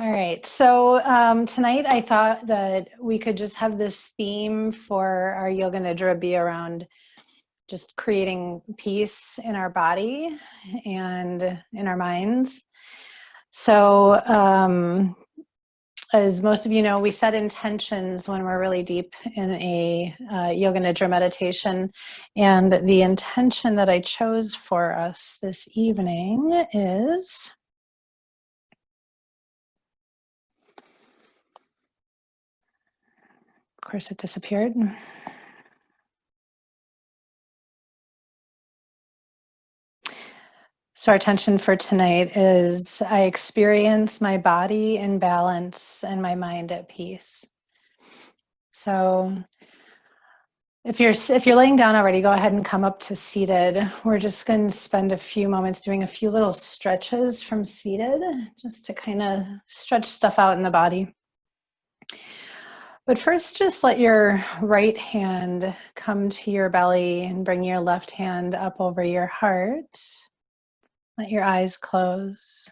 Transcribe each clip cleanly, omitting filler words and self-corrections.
All right. So tonight I thought that we could just have this theme for our Yoga Nidra be around just creating peace in our body and in our minds. So as most of you know, we set intentions when we're really deep in a Yoga Nidra meditation. And the intention that I chose for us this evening is... Of course, it disappeared. So our intention for tonight is I experience my body in balance and my mind at peace. So if you're laying down already, go ahead and come up to seated. We're just going to spend a few moments doing a few little stretches from seated, just to kind of stretch stuff out in the body. But first, just let your right hand come to your belly and bring your left hand up over your heart. Let your eyes close.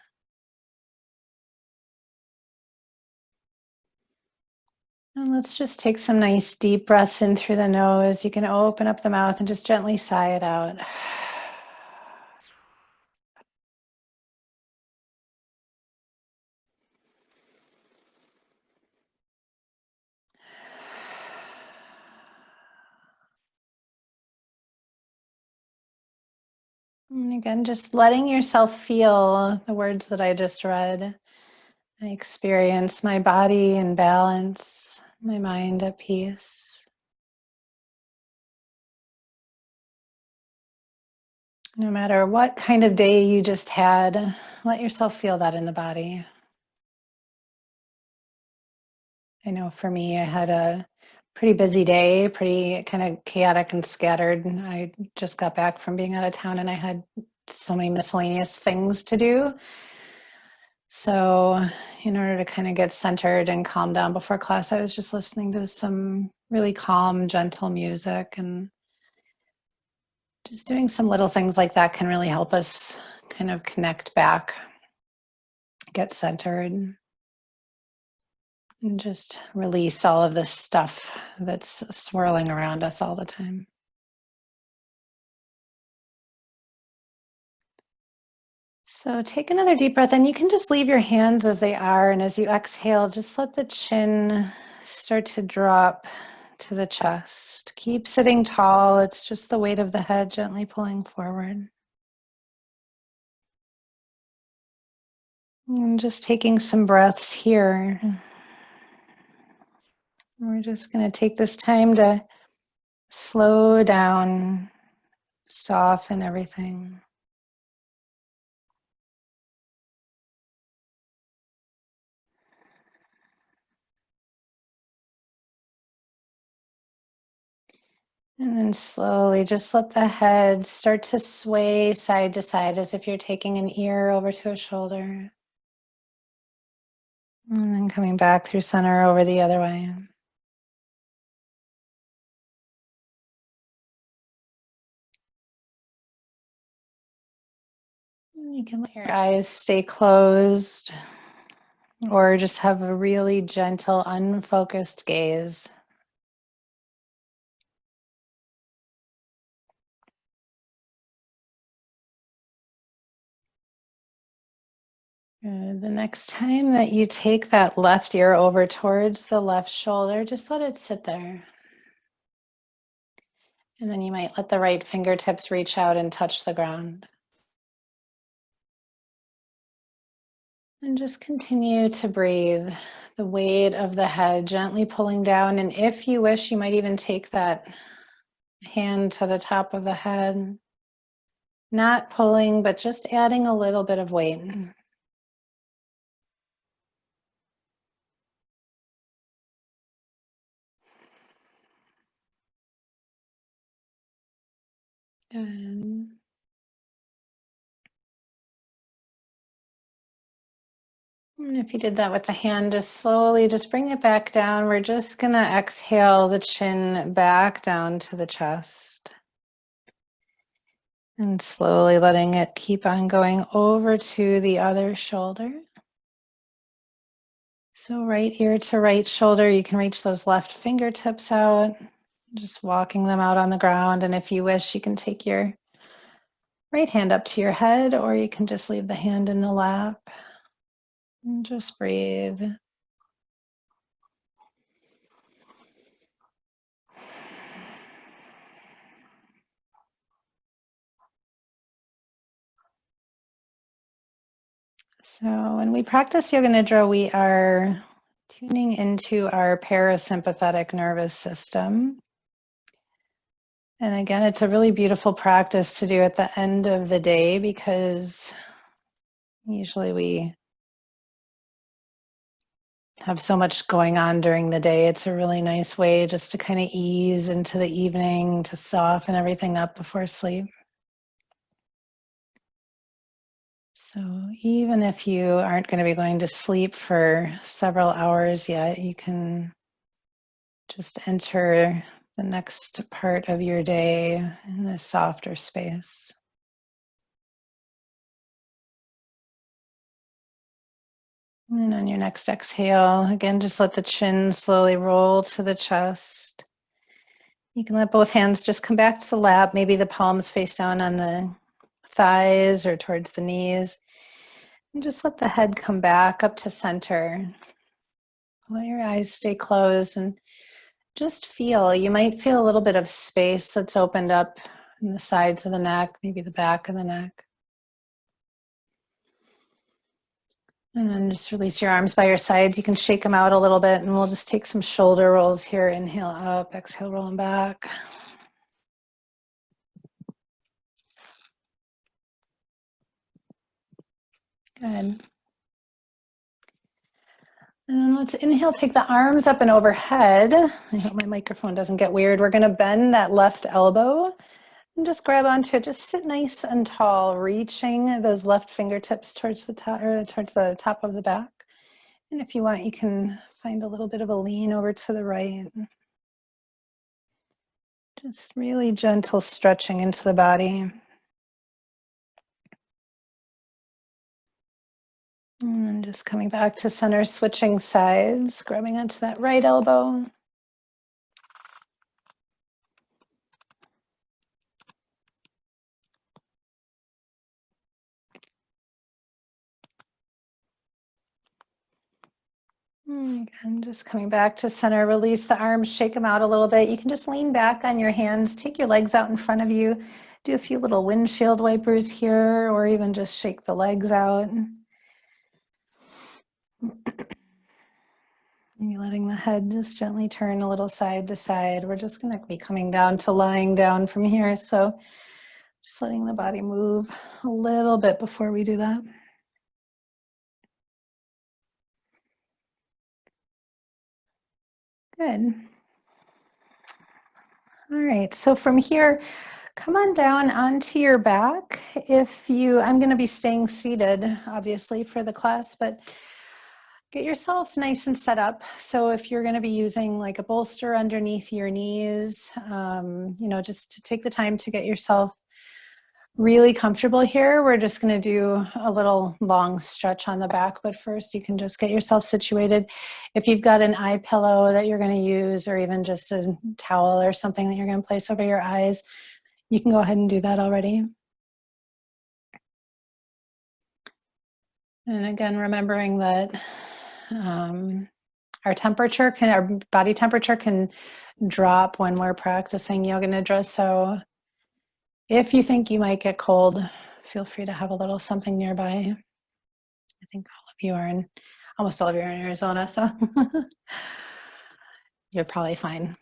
And let's just take some nice deep breaths in through the nose. You can open up the mouth and just gently sigh it out. And again, just letting yourself feel the words that I just read. I experience my body in balance, my mind at peace. No matter what kind of day you just had, let yourself feel that in the body. I know for me, I had a pretty busy day, pretty kind of chaotic and scattered. I just got back from being out of town and I had so many miscellaneous things to do. So in order to kind of get centered and calm down before class, I was just listening to some really calm, gentle music, and just doing some little things like that can really help us kind of connect back, get centered, and just release all of this stuff that's swirling around us all the time. So take another deep breath, and you can just leave your hands as they are. And as you exhale, just let the chin start to drop to the chest. Keep sitting tall. It's just the weight of the head gently pulling forward. And just taking some breaths here. We're just going to take this time to slow down, soften everything. And then slowly just let the head start to sway side to side as if you're taking an ear over to a shoulder. And then coming back through center over the other way. You can let your eyes stay closed or just have a really gentle, unfocused gaze. The next time that you take that left ear over towards the left shoulder, just let it sit there. And then you might let the right fingertips reach out and touch the ground. And just continue to breathe, the weight of the head gently pulling down. And if you wish, you might even take that hand to the top of the head. Not pulling, but just adding a little bit of weight. Good. And if you did that with the hand, just slowly just bring it back down. We're just going to exhale the chin back down to the chest. And slowly letting it keep on going over to the other shoulder. So right ear to right shoulder, you can reach those left fingertips out, just walking them out on the ground. And if you wish, you can take your right hand up to your head, or you can just leave the hand in the lap and just breathe. So when we practice Yoga Nidra, we are tuning into our parasympathetic nervous system. And again, it's a really beautiful practice to do at the end of the day, because usually we have so much going on during the day. It's a really nice way just to kind of ease into the evening, to soften everything up before sleep. So even if you aren't going to be going to sleep for several hours yet, you can just enter the next part of your day in a softer space. And then on your next exhale, again, just let the chin slowly roll to the chest. You can let both hands just come back to the lap, maybe the palms face down on the thighs or towards the knees. And just let the head come back up to center. Let your eyes stay closed and just feel. You might feel a little bit of space that's opened up in the sides of the neck, maybe the back of the neck. And then just release your arms by your sides. You can shake them out a little bit, and we'll just take some shoulder rolls here. Inhale up, exhale, rolling back. Good. And then let's inhale, take the arms up and overhead. I hope my microphone doesn't get weird. We're going to bend that left elbow and just grab onto it. Just sit nice and tall, reaching those left fingertips towards the top, or towards the top of the back. And if you want, you can find a little bit of a lean over to the right. Just really gentle stretching into the body. And then just coming back to center, switching sides, grabbing onto that right elbow. Again, just coming back to center, release the arms, shake them out a little bit. You can just lean back on your hands, take your legs out in front of you, do a few little windshield wipers here, or even just shake the legs out. Maybe letting the head just gently turn a little side to side. We're just going to be coming down to lying down from here. So just letting the body move a little bit before we do that. Good. All right, so from here, come on down onto your back. I'm going to be staying seated, obviously, for the class, but get yourself nice and set up. So if you're going to be using like a bolster underneath your knees, just to take the time to get yourself really comfortable here. We're just going to do a little long stretch on the back, but first you can just get yourself situated. If you've got an eye pillow that you're going to use, or even just a towel or something that you're going to place over your eyes, you can go ahead and do that already. And again, remembering that our body temperature can drop when we're practicing Yoga Nidra. So if you think you might get cold, feel free to have a little something nearby. I think almost all of you are in Arizona, so you're probably fine.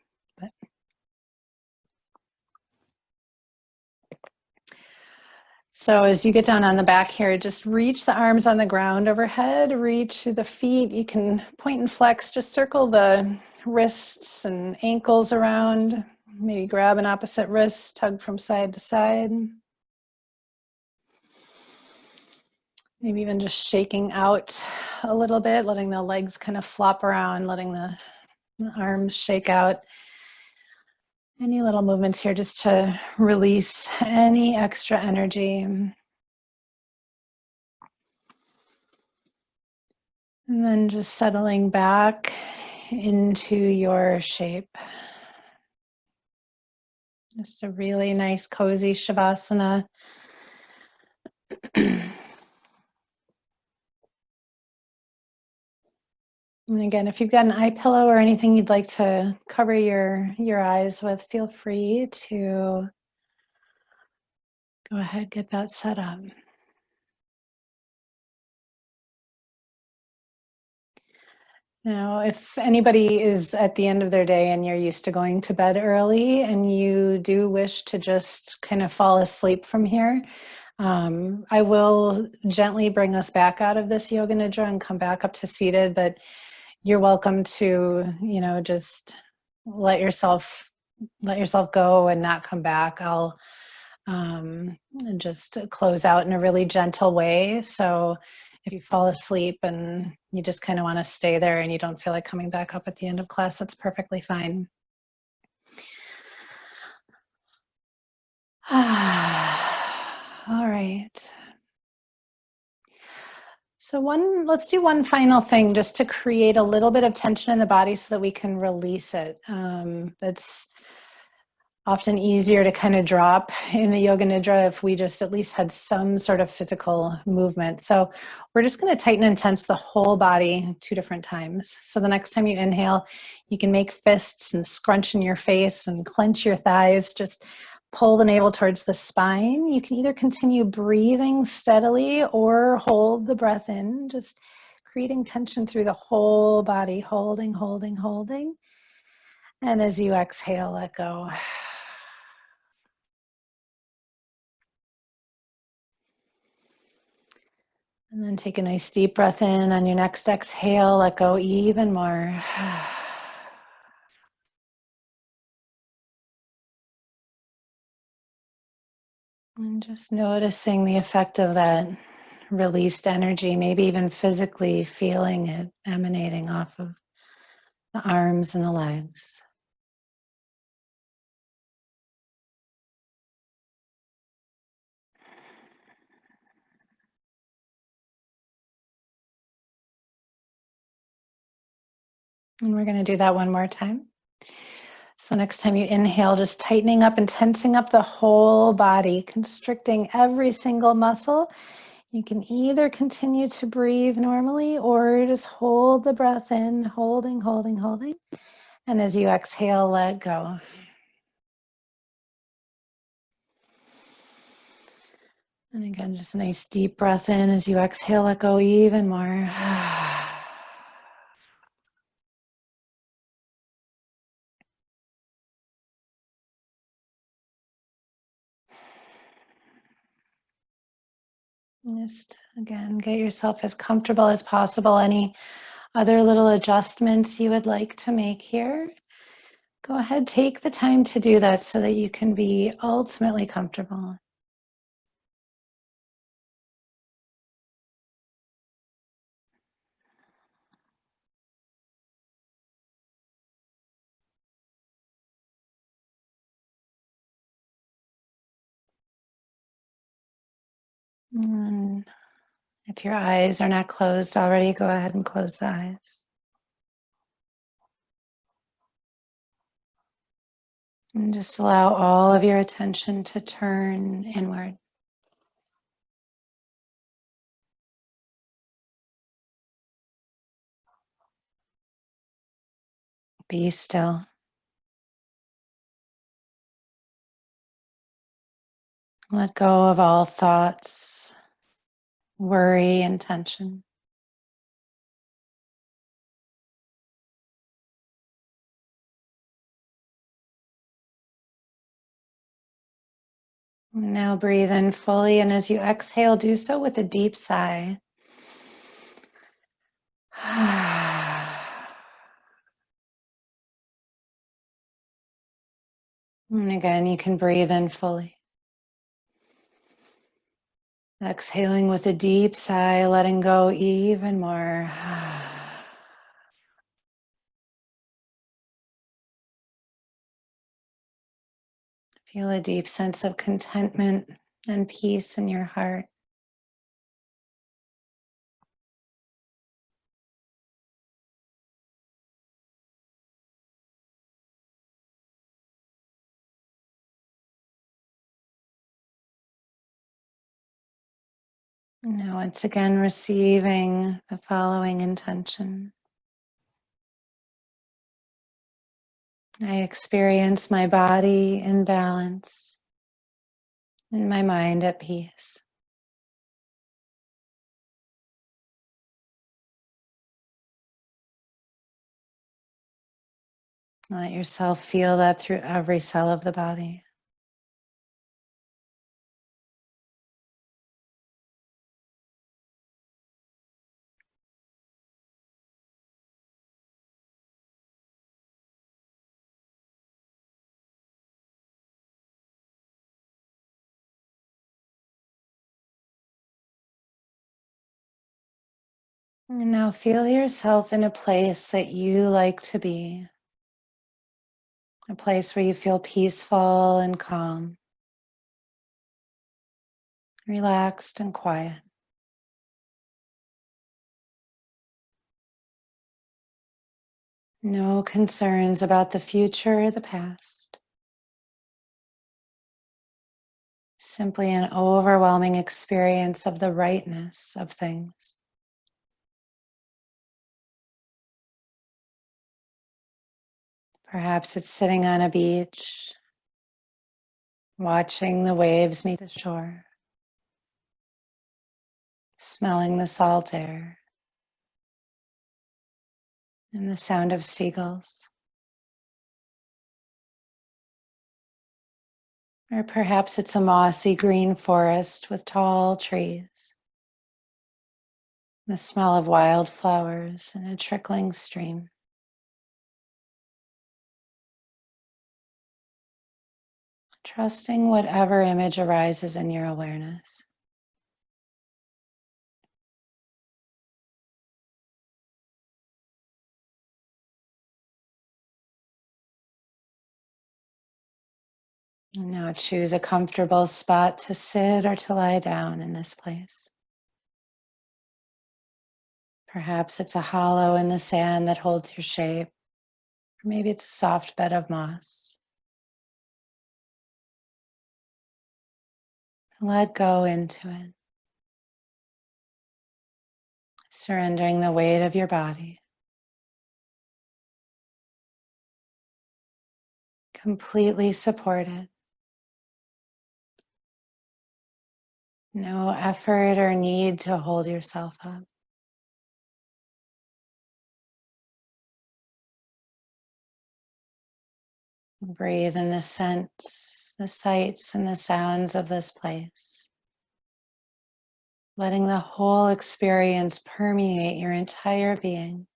So as you get down on the back here, just reach the arms on the ground overhead, reach through the feet. You can point and flex, just circle the wrists and ankles around. Maybe grab an opposite wrist, tug from side to side. Maybe even just shaking out a little bit, letting the legs kind of flop around, letting the arms shake out. Any little movements here just to release any extra energy. And And then just settling back into your shape. Just a really nice, cozy Shavasana. And again, if you've got an eye pillow or anything you'd like to cover your eyes with, feel free to go ahead, get that set up. Now, if anybody is at the end of their day and you're used to going to bed early and you do wish to just kind of fall asleep from here, I will gently bring us back out of this yoga nidra and come back up to seated, but you're welcome to, just let yourself go and not come back. I'll just close out in a really gentle way. So if you fall asleep and you just kind of want to stay there and you don't feel like coming back up at the end of class, that's perfectly fine. All right. So let's do one final thing just to create a little bit of tension in the body so that we can release it. It's often easier to kind of drop in the yoga nidra if we just at least had some sort of physical movement. So we're just going to tighten and tense the whole body 2 different times. So the next time you inhale, you can make fists and scrunch in your face and clench your thighs. Just pull the navel towards the spine. You can either continue breathing steadily or hold the breath in, just creating tension through the whole body, holding, holding, holding. And as you exhale, let go. And then take a nice deep breath in. On your next exhale, let go even more. And just noticing the effect of that released energy, maybe even physically feeling it emanating off of the arms and the legs. And we're going to do that one more time. So next time you inhale, just tightening up and tensing up the whole body, constricting every single muscle. You can either continue to breathe normally or just hold the breath in, holding, holding, holding. And as you exhale, let go. And again, just a nice deep breath in. As you exhale, let go even more. Just again, get yourself as comfortable as possible. Any other little adjustments you would like to make here, go ahead, take the time to do that so that you can be ultimately comfortable. And if your eyes are not closed already, go ahead and close the eyes. And just allow all of your attention to turn inward. Be still. Let go of all thoughts, worry, and tension. Now breathe in fully, and as you exhale, do so with a deep sigh. And again, you can breathe in fully. Exhaling with a deep sigh, letting go even more. Feel a deep sense of contentment and peace in your heart. Now, once again, receiving the following intention. I experience my body in balance and my mind at peace. Let yourself feel that through every cell of the body. And now feel yourself in a place that you like to be, a place where you feel peaceful and calm, relaxed and quiet. No concerns about the future or the past. Simply an overwhelming experience of the rightness of things. Perhaps it's sitting on a beach, watching the waves meet the shore, smelling the salt air and the sound of seagulls. Or perhaps it's a mossy green forest with tall trees, the smell of wildflowers and a trickling stream. Trusting whatever image arises in your awareness. And now choose a comfortable spot to sit or to lie down in this place. Perhaps it's a hollow in the sand that holds your shape, or maybe it's a soft bed of moss. Let go into it, surrendering the weight of your body. Completely supported. No effort or need to hold yourself up. Breathe in the scents, the sights, and the sounds of this place. Letting the whole experience permeate your entire being.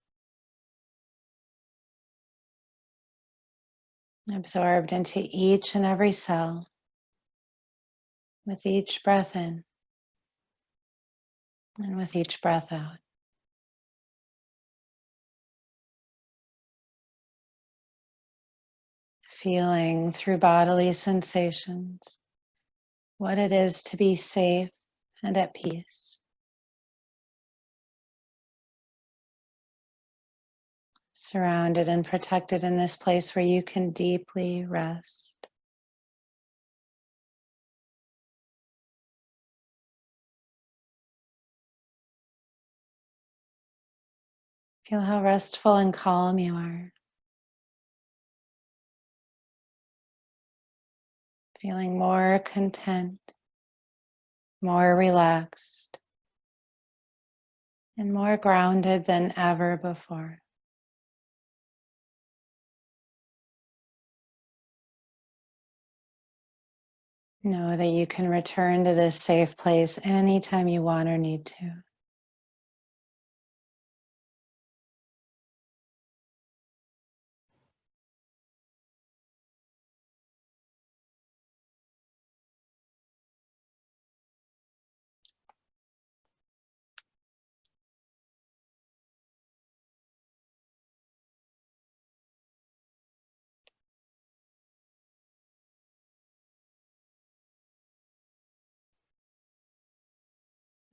Absorbed into each and every cell with each breath in and with each breath out. Feeling through bodily sensations what it is to be safe and at peace. Surrounded and protected in this place where you can deeply rest. Feel how restful and calm you are. Feeling more content, more relaxed, and more grounded than ever before. Know that you can return to this safe place anytime you want or need to.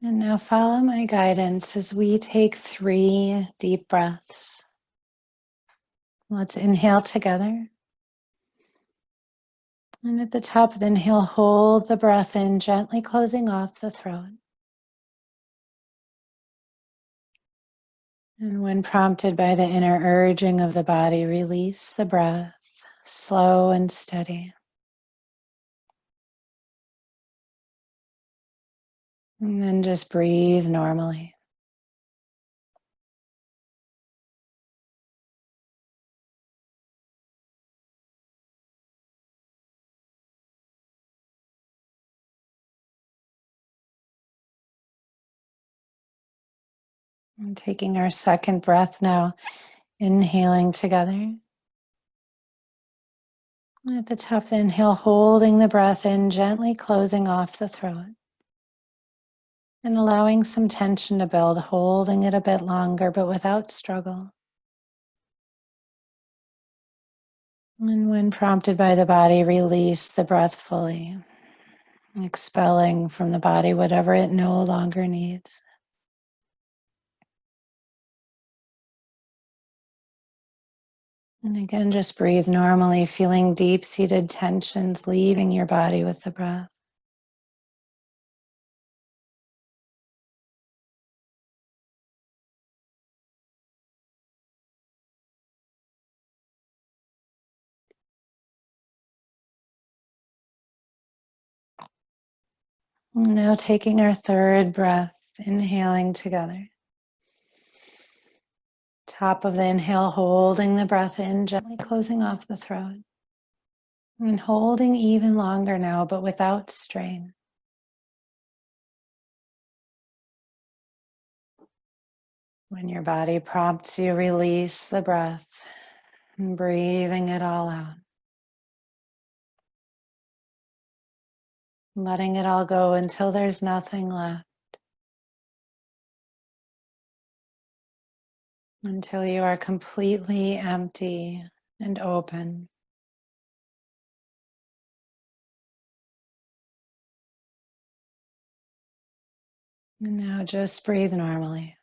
And now follow my guidance as we take 3 deep breaths. Let's inhale together. And at the top of the inhale, hold the breath in, gently closing off the throat. And when prompted by the inner urging of the body, release the breath, slow and steady. And then just breathe normally. And taking our second breath now, inhaling together. At the tough inhale, holding the breath in, gently closing off the throat. And allowing some tension to build, holding it a bit longer, but without struggle. And when prompted by the body, release the breath fully, expelling from the body whatever it no longer needs. And again, just breathe normally, feeling deep-seated tensions leaving your body with the breath. Now taking our third breath, inhaling together. Top of the inhale, holding the breath in, gently closing off the throat. And holding even longer now, but without strain. When your body prompts you, release the breath and breathing it all out. Letting it all go until there's nothing left. Until you are completely empty and open. And now just breathe normally.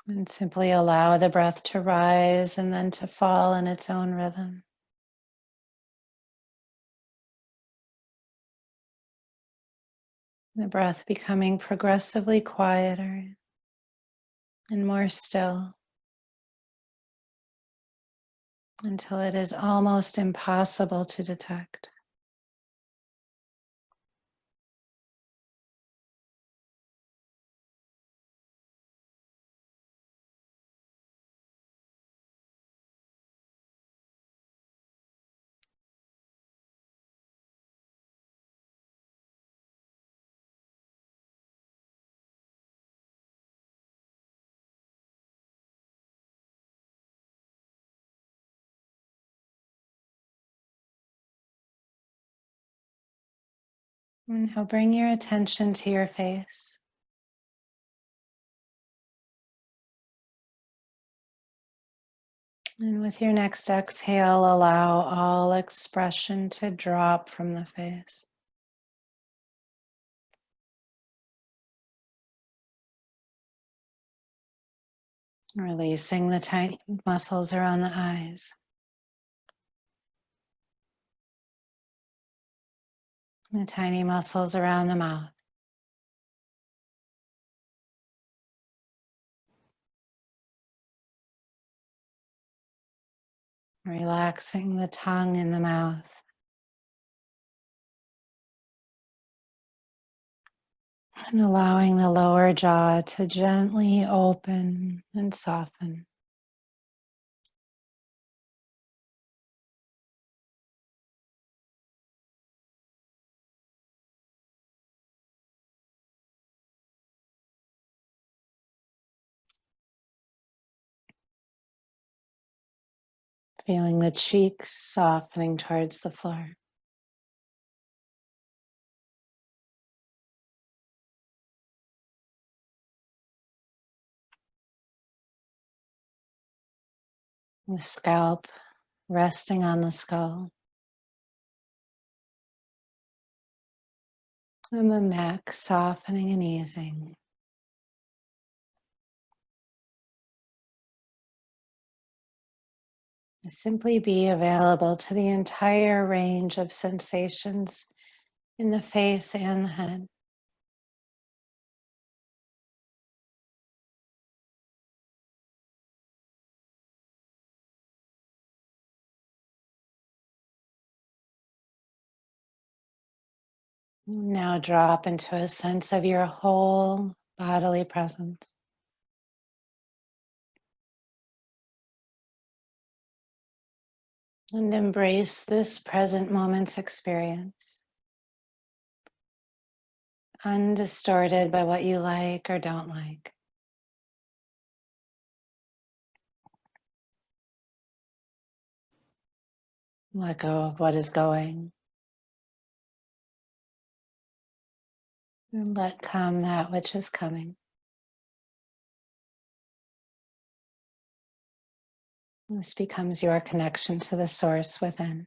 And simply allow the breath to rise and then to fall in its own rhythm. The breath becoming progressively quieter and more still until it is almost impossible to detect. And now bring your attention to your face. And with your next exhale, allow all expression to drop from the face. Releasing the tight muscles around the eyes. The tiny muscles around the mouth. Relaxing the tongue in the mouth. And allowing the lower jaw to gently open and soften. Feeling the cheeks softening towards the floor. The scalp resting on the skull. And the neck softening and easing. Simply be available to the entire range of sensations in the face and the head. Now drop into a sense of your whole bodily presence. And embrace this present moment's experience, undistorted by what you like or don't like. Let go of what is going, and let come that which is coming. This becomes your connection to the source within.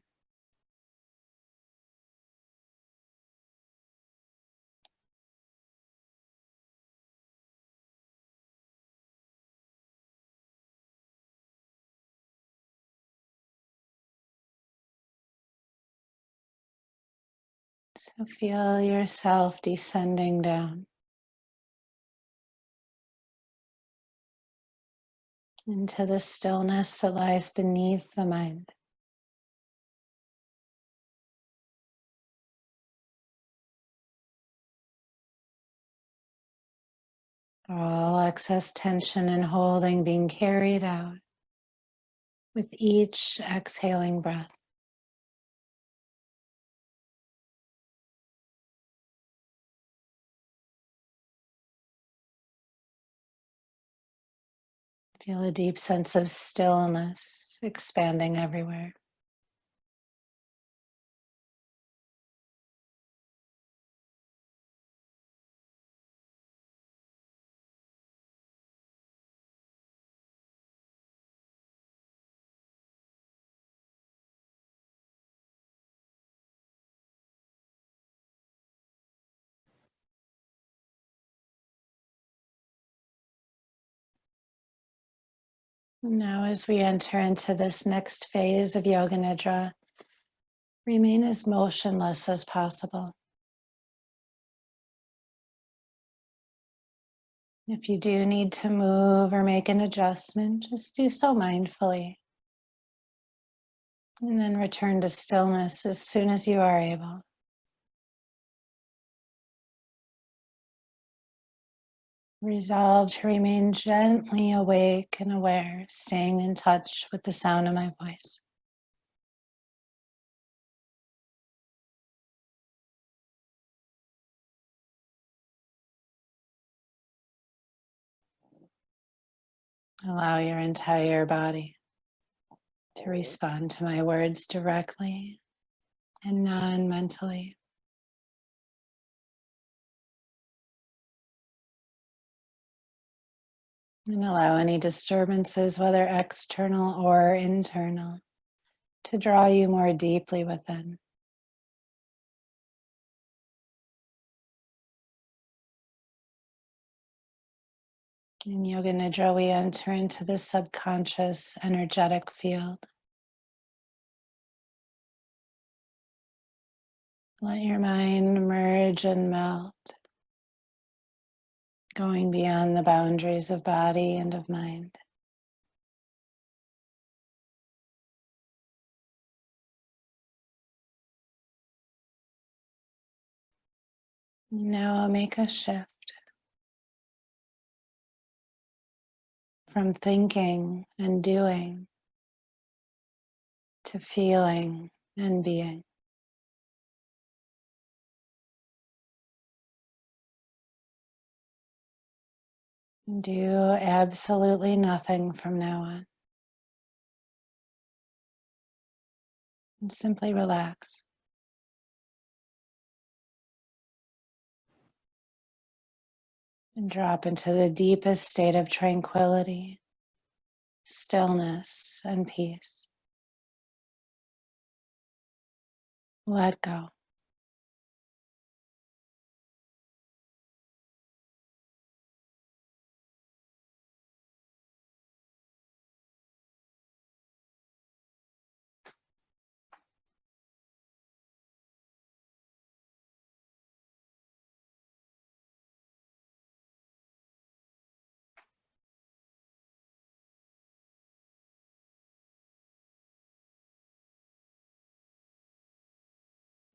So feel yourself descending down into the stillness that lies beneath the mind. All excess tension and holding being carried out with each exhaling breath. Feel a deep sense of stillness expanding everywhere. Now, as we enter into this next phase of Yoga Nidra, remain as motionless as possible. If you do need to move or make an adjustment, just do so mindfully. And then return to stillness as soon as you are able. Resolve to remain gently awake and aware, staying in touch with the sound of my voice. Allow your entire body to respond to my words directly and non-mentally. And allow any disturbances, whether external or internal, to draw you more deeply within. In Yoga Nidra, we enter into the subconscious energetic field. Let your mind merge and melt, going beyond the boundaries of body and of mind. Now make a shift from thinking and doing to feeling and being. Do absolutely nothing from now on. And simply relax. And drop into the deepest state of tranquility, stillness, and peace. Let go.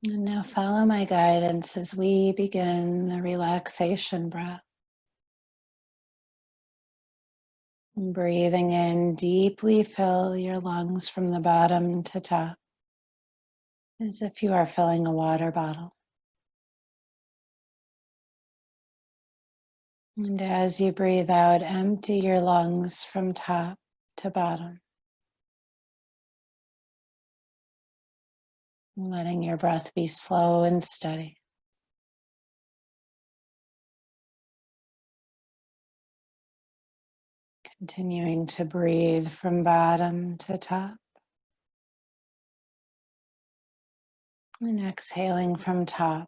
And now follow my guidance as we begin the relaxation breath. And breathing in deeply, fill your lungs from the bottom to top, as if you are filling a water bottle. And as you breathe out, empty your lungs from top to bottom, letting your breath be slow and steady. Continuing to breathe from bottom to top, and exhaling from top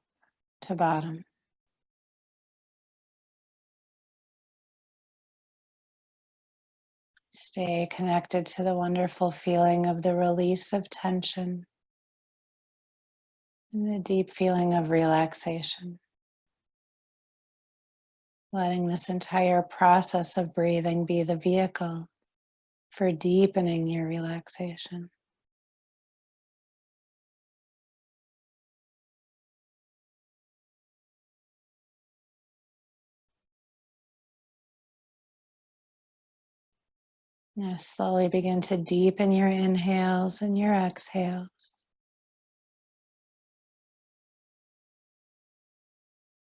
to bottom. Stay connected to the wonderful feeling of the release of tension and the deep feeling of relaxation. Letting this entire process of breathing be the vehicle for deepening your relaxation. Now slowly begin to deepen your inhales and your exhales,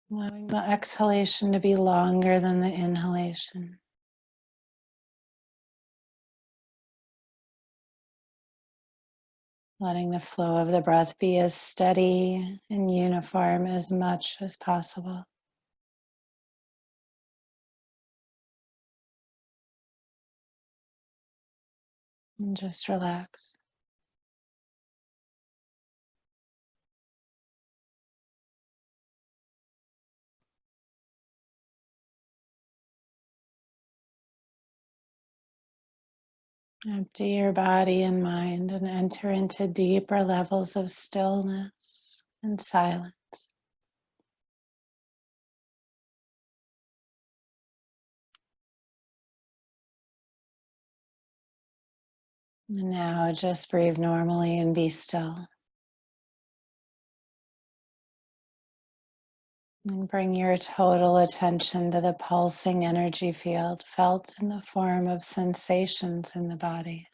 allowing the exhalation to be longer than the inhalation. Letting the flow of the breath be as steady and uniform as much as possible. And just relax. Empty your body and mind and enter into deeper levels of stillness and silence. And now just breathe normally and be still. And bring your total attention to the pulsing energy field felt in the form of sensations in the body.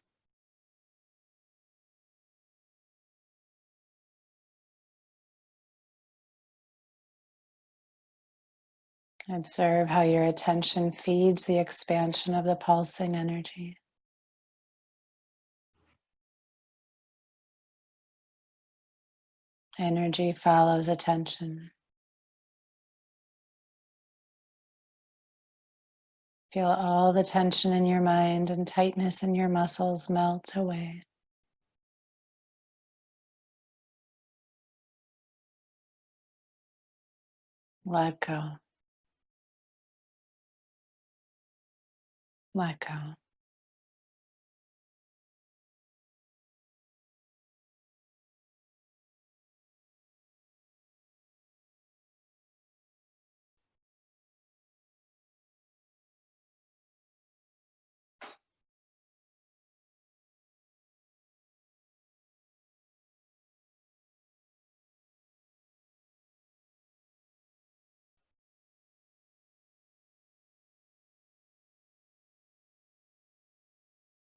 Observe how your attention feeds the expansion of the pulsing energy. Energy follows attention. Feel all the tension in your mind and tightness in your muscles melt away. Let go. Let go.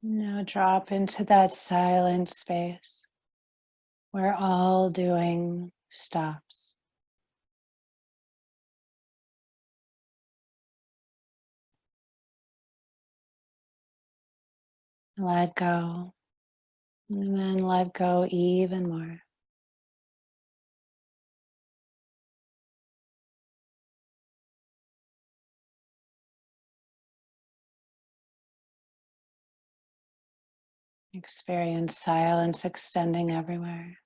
Now drop into that silent space where all doing stops. Let go, and then let go even more. Experience silence extending everywhere.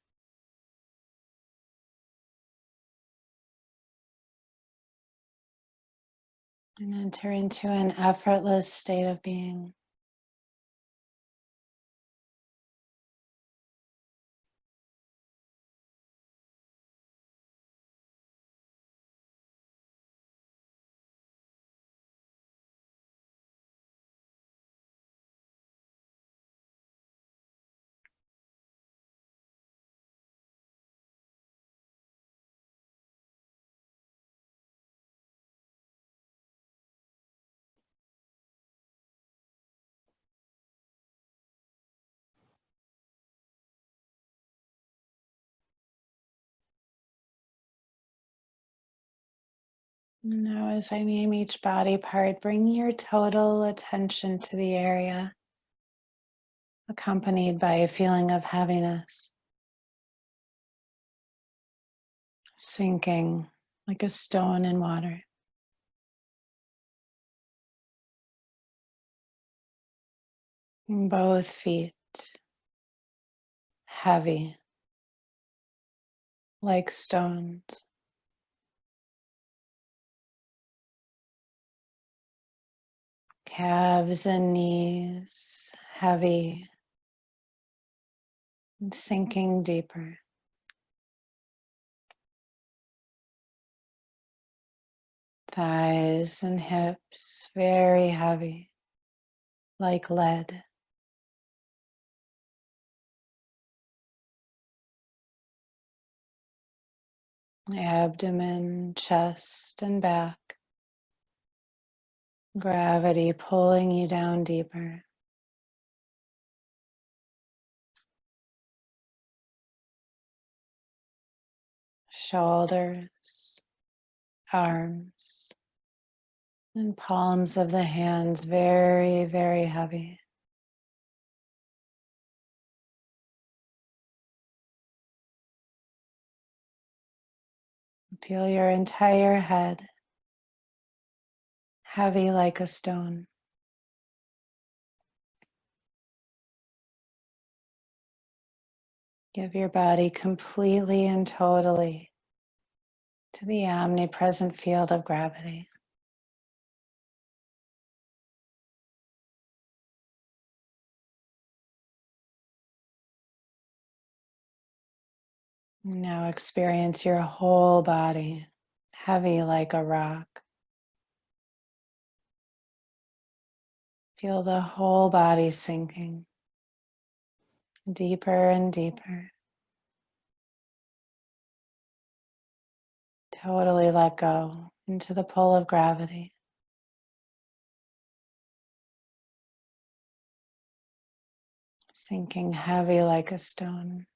And enter into an effortless state of being. Now, as I name each body part, bring your total attention to the area, accompanied by a feeling of heaviness, sinking like a stone in water. In both feet, heavy like stones. Calves and knees, heavy and sinking deeper. Thighs and hips, very heavy, like lead. Abdomen, chest, and back. Gravity pulling you down deeper. Shoulders, arms, and palms of the hands, very, very heavy. Feel your entire head, heavy like a stone. Give your body completely and totally to the omnipresent field of gravity. Now experience your whole body, heavy like a rock. Feel the whole body sinking deeper and deeper. Totally let go into the pull of gravity. Sinking heavy like a stone.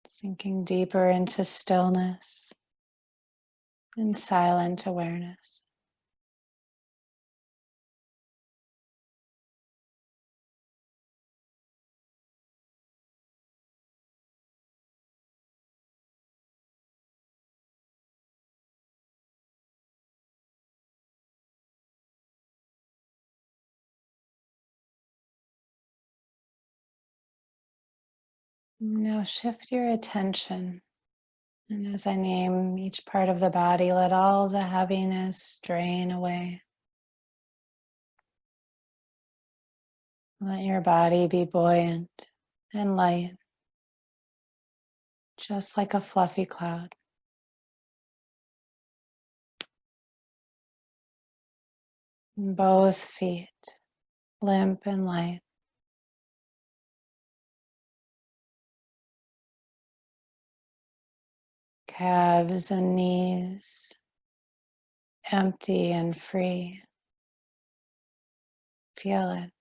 Sinking deeper into stillness and silent awareness. Now shift your attention, and as I name each part of the body, let all the heaviness drain away. Let your body be buoyant and light, just like a fluffy cloud. And both feet, limp and light. Calves and knees, empty and free. Feel it.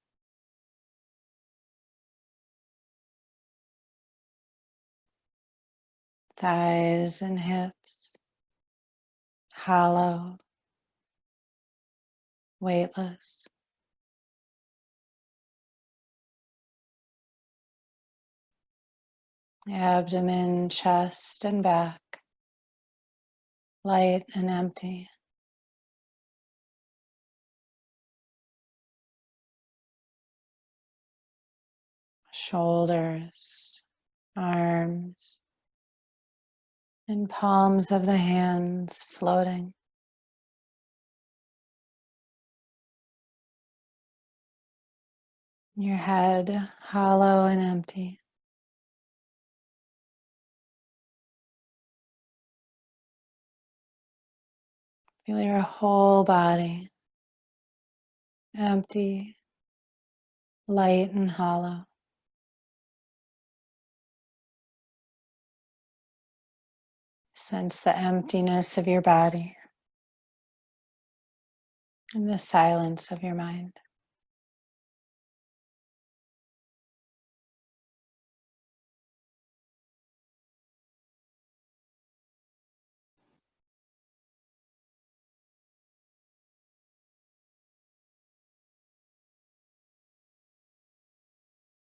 Thighs and hips, hollow, weightless. Abdomen, chest, and back, light and empty. Shoulders, arms, and palms of the hands floating. Your head hollow and empty. Feel your whole body empty, light and hollow. Sense the emptiness of your body and the silence of your mind.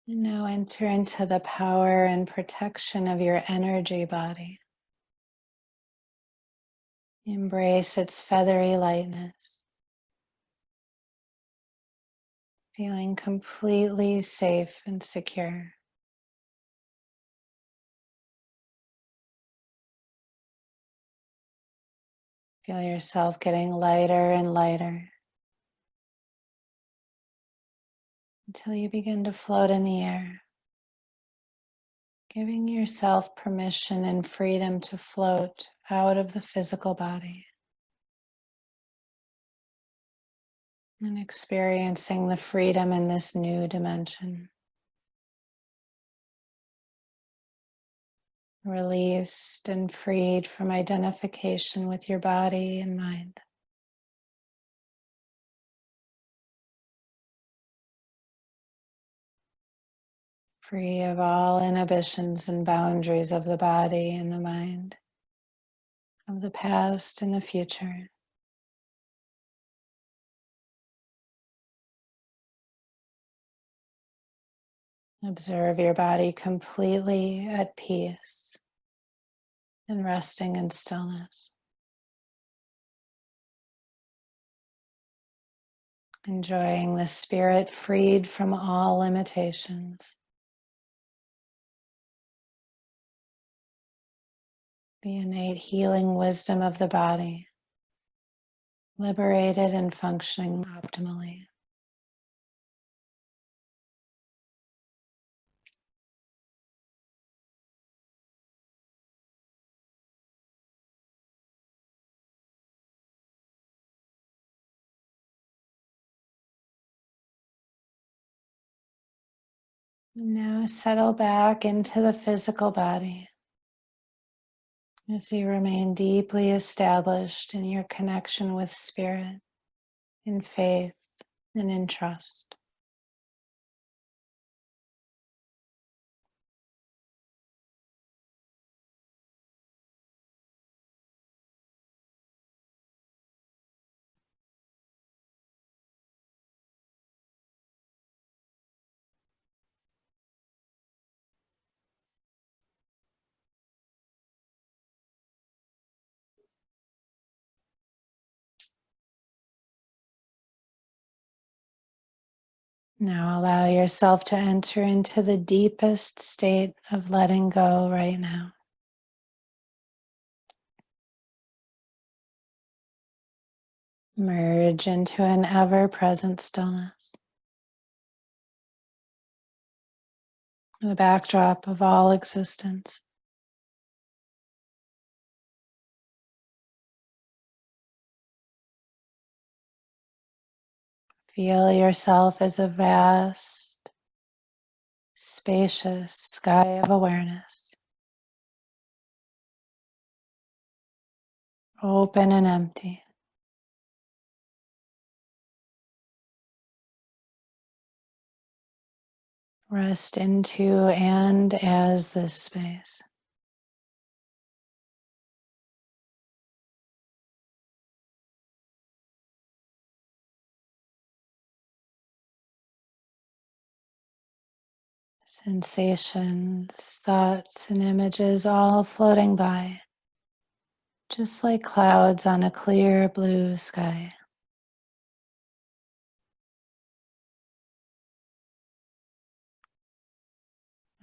And now enter into the power and protection of your energy body. Embrace its feathery lightness, feeling completely safe and secure. Feel yourself getting lighter and lighter until you begin to float in the air, giving yourself permission and freedom to float out of the physical body and experiencing the freedom in this new dimension. Released and freed from identification with your body and mind. Free of all inhibitions and boundaries of the body and the mind, of the past and the future. Observe your body completely at peace and resting in stillness. Enjoying the spirit freed from all limitations. The innate healing wisdom of the body, liberated and functioning optimally. Now settle back into the physical body as you remain deeply established in your connection with spirit, in faith, and in trust. Now allow yourself to enter into the deepest state of letting go right now. Merge into an ever-present stillness, the backdrop of all existence. Feel yourself as a vast, spacious sky of awareness, open and empty. Rest into and as this space. Sensations, thoughts, and images all floating by, just like clouds on a clear blue sky.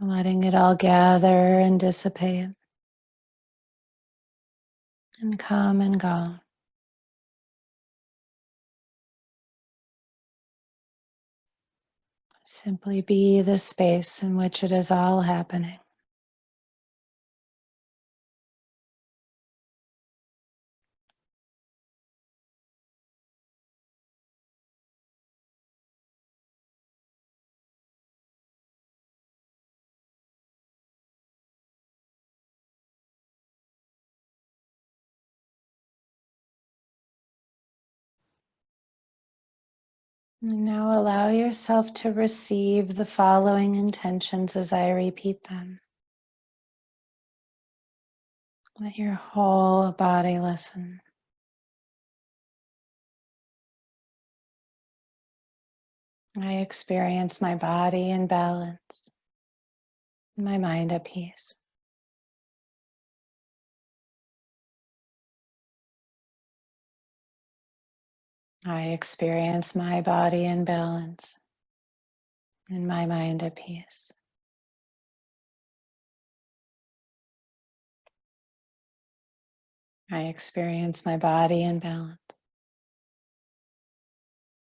Letting it all gather and dissipate and come and go. Simply be the space in which it is all happening. And now allow yourself to receive the following intentions as I repeat them. Let your whole body listen. I experience my body in balance, my mind at peace. I experience my body in balance and my mind at peace. I experience my body in balance,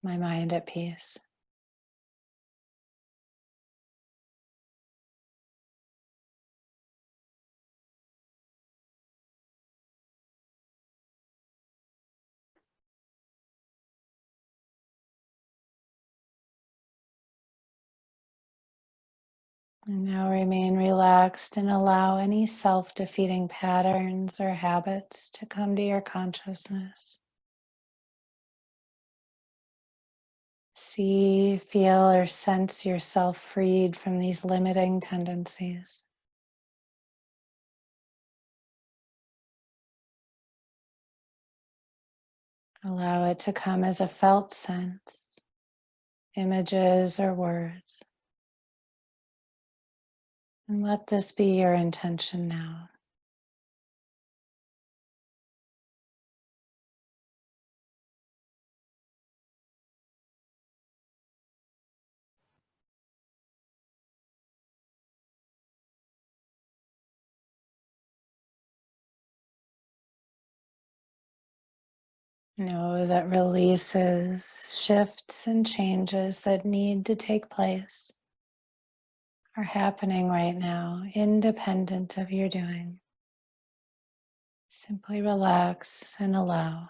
my mind at peace. And now remain relaxed and allow any self-defeating patterns or habits to come to your consciousness. See, feel, or sense yourself freed from these limiting tendencies. Allow it to come as a felt sense, images or words. And let this be your intention now. Know that releases, shifts, and changes that need to take place are happening right now, independent of your doing. Simply relax and allow.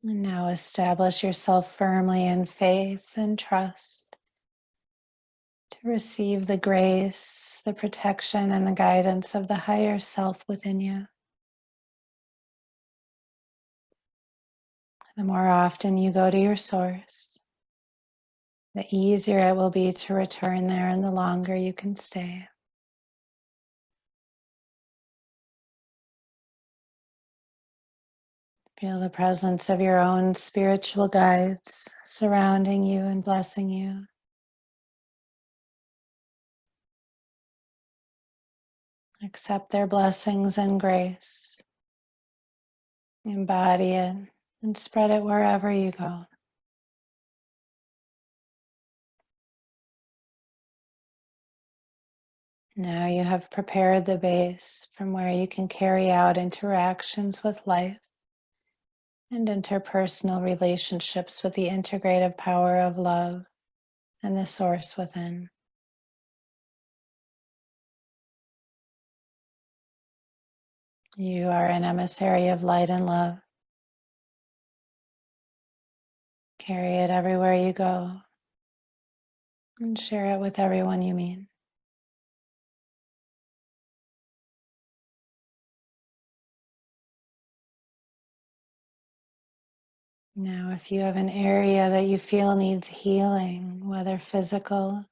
And now establish yourself firmly in faith and trust to receive the grace, the protection, and the guidance of the higher self within you. The more often you go to your source, the easier it will be to return there and the longer you can stay. Feel the presence of your own spiritual guides surrounding you and blessing you. Accept their blessings and grace. Embody it and spread it wherever you go. Now you have prepared the base from where you can carry out interactions with life and interpersonal relationships with the integrative power of love and the source within. You are an emissary of light and love. Carry it everywhere you go and share it with everyone you meet. Now, if you have an area that you feel needs healing, whether physical,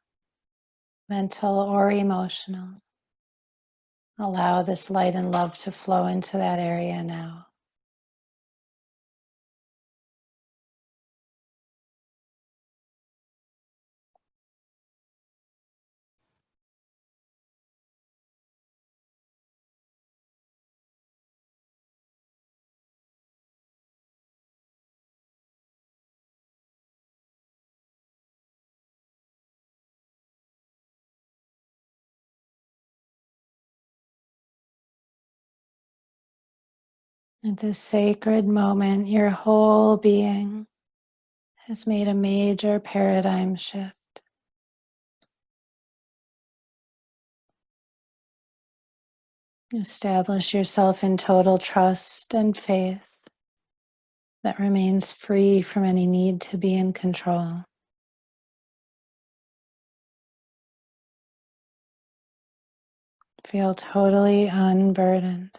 mental, or emotional, allow this light and love to flow into that area now. At this sacred moment, your whole being has made a major paradigm shift. Establish yourself in total trust and faith that remains free from any need to be in control. feel totally unburdened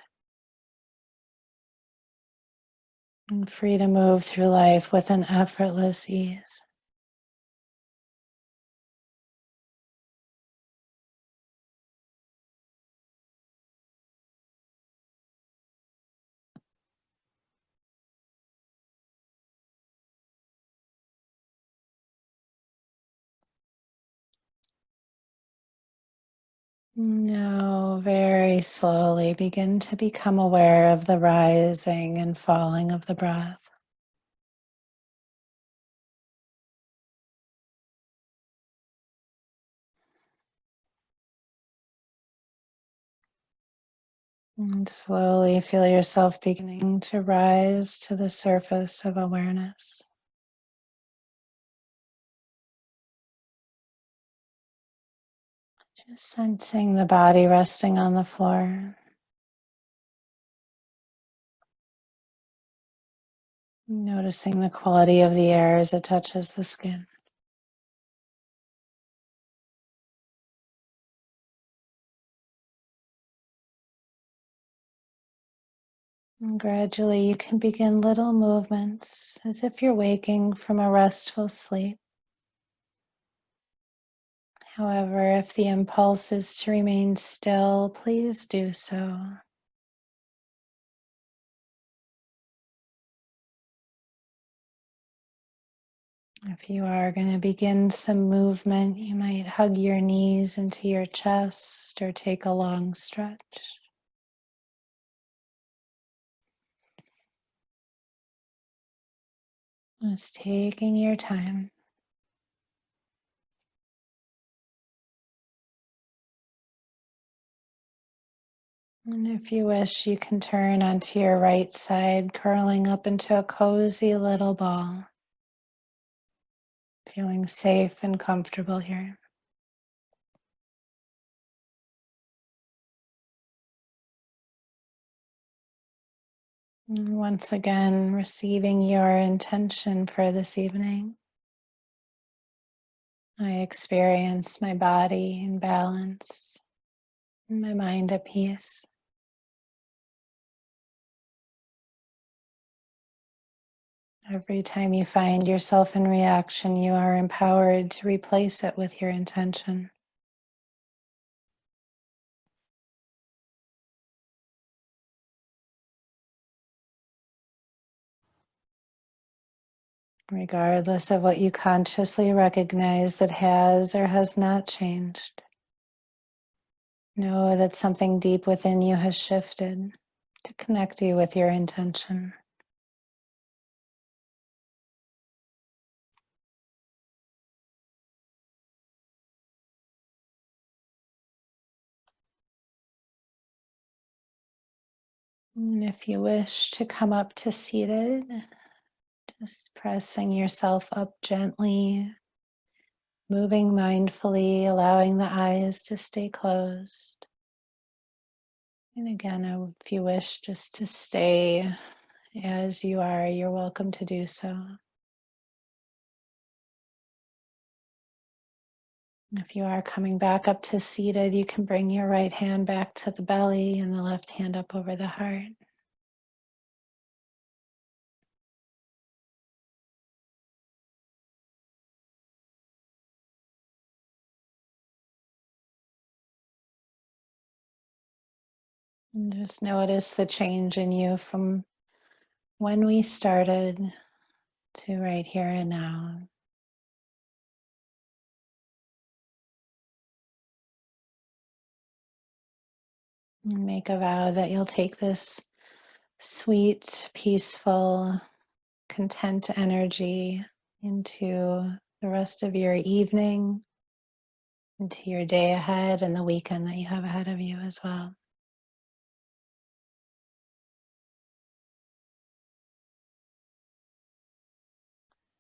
and free to move through life with an effortless ease. Now, very slowly begin to become aware of the rising and falling of the breath. And slowly feel yourself beginning to rise to the surface of awareness. Just sensing the body resting on the floor. Noticing the quality of the air as it touches the skin. And gradually you can begin little movements as if you're waking from a restful sleep. However, if the impulse is to remain still, please do so. If you are going to begin some movement, you might hug your knees into your chest or take a long stretch. Just taking your time. And if you wish, you can turn onto your right side, curling up into a cozy little ball. Feeling safe and comfortable here. And once again, receiving your intention for this evening. I experience my body in balance and my mind at peace. Every time you find yourself in reaction, you are empowered to replace it with your intention. Regardless of what you consciously recognize that has or has not changed. Know that something deep within you has shifted to connect you with your intention. And if you wish to come up to seated, just pressing yourself up gently, moving mindfully, allowing the eyes to stay closed. And again, if you wish just to stay as you are, you're welcome to do so. If you are coming back up to seated, you can bring your right hand back to the belly and the left hand up over the heart. And just notice the change in you from when we started to right here and now. And make a vow that you'll take this sweet, peaceful, content energy into the rest of your evening, into your day ahead, and the weekend that you have ahead of you as well.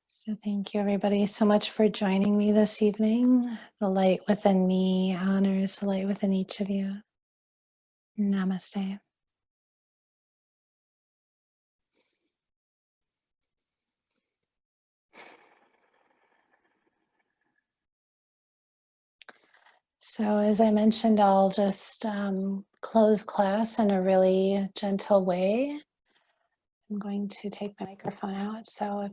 So thank you everybody so much for joining me this evening. The light within me honors the light within each of you. Namaste. So, as I mentioned, I'll just close class in a really gentle way. I'm going to take my microphone out. So, if